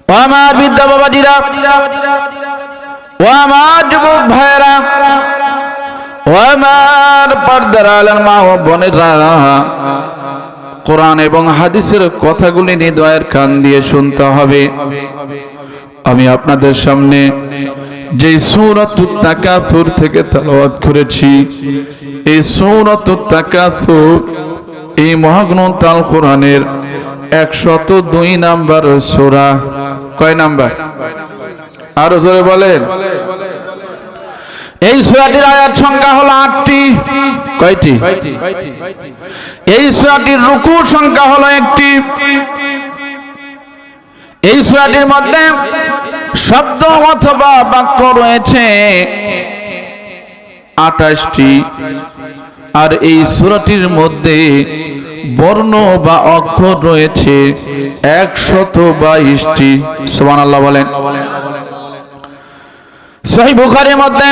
ও আমার বিদ্যা বাবাজিরা, ও আমার যুবক ভাইরা, ও আমার পর্দার আলের মা ও বোনেরা, কোরআন এবং হাদিসের কথাগুলি হৃদয়ের কান দিয়ে শুনতে হবে। আমি আপনাদের সামনে যে সূরাতুত তাকাসুর থেকে তেলাওয়াত করেছি, এই সূরাতুত তাকাসুর এই মহাগ্রন্থ আল কোরআনের 102 নাম্বার সূরা। কয় নাম্বার? আরো জোরে বলেন। এই সূরাটির আয়াত সংখ্যা হলো 8টি। কয়টি? এই সূরাটির রুকু সংখ্যা হলো 1টি। এই সূরাটির মধ্যে শব্দ অথবা বাক্য রয়েছে 28টি, আর এই সূরাটির মধ্যে বর্ণ বা অক্ষর রয়েছে 122টি। সুবহানাল্লাহ বলেন। সহিহ বুখারীর মধ্যে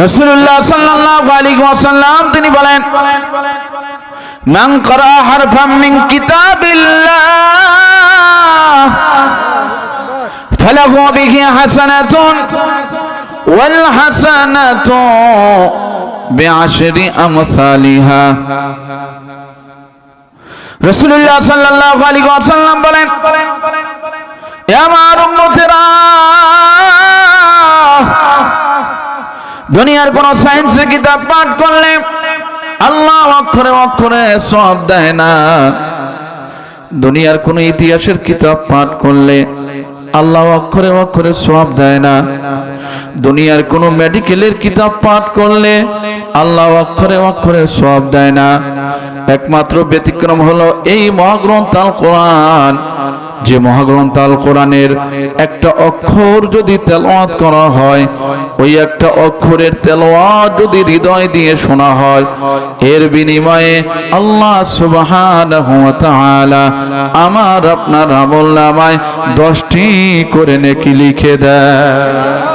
রাসূলুল্লাহ সাল্লাল্লাহু আলাইহি ওয়াসাল্লাম তিনি বলেন, মান ক্বারা হারফাম মিন কিতাবিল্লাহ ফালাহু বিহি হাসানাতুন ওয়াল হাসানাতু বিআশরি আমসালিহা। রাসূলুল্লাহ সাল্লাল্লাহু আলাইহি ওয়াসাল্লাম বলেন, হে আমার উম্মতেরা, দুনিয়ার কোন সায়েন্সের কিতাব পাঠ করলে আল্লাহ অক্ষরে অক্ষরে সওয়াব দেয় না। দুনিয়ার কোন ইতিহাসের কিতাব পাঠ করলে আল্লাহ অক্ষরে অক্ষরে সওয়াব দেয় না। দুনিয়ার কোন মেডিকেলের কিতাব পাঠ করলে আল্লাহ অক্ষরে অক্ষরে সওয়াব দেয় না। একমাত্র ব্যতিক্রম হলো এই মহাগ্রন্থ আল কোরআন। যে মহাগ্রন্থ আল কোরআনের একটা অক্ষর যদি তেলাওয়াত করা হয়, ওই একটা অক্ষরের তেলাওয়াত যদি হৃদয় দিয়ে শোনা হয়, এর বিনিময়ে আল্লাহ সুবহানাহু ওয়া তাআলা আমার আপনার আমলনামায় 10টি করে নেকি লিখে দেয়।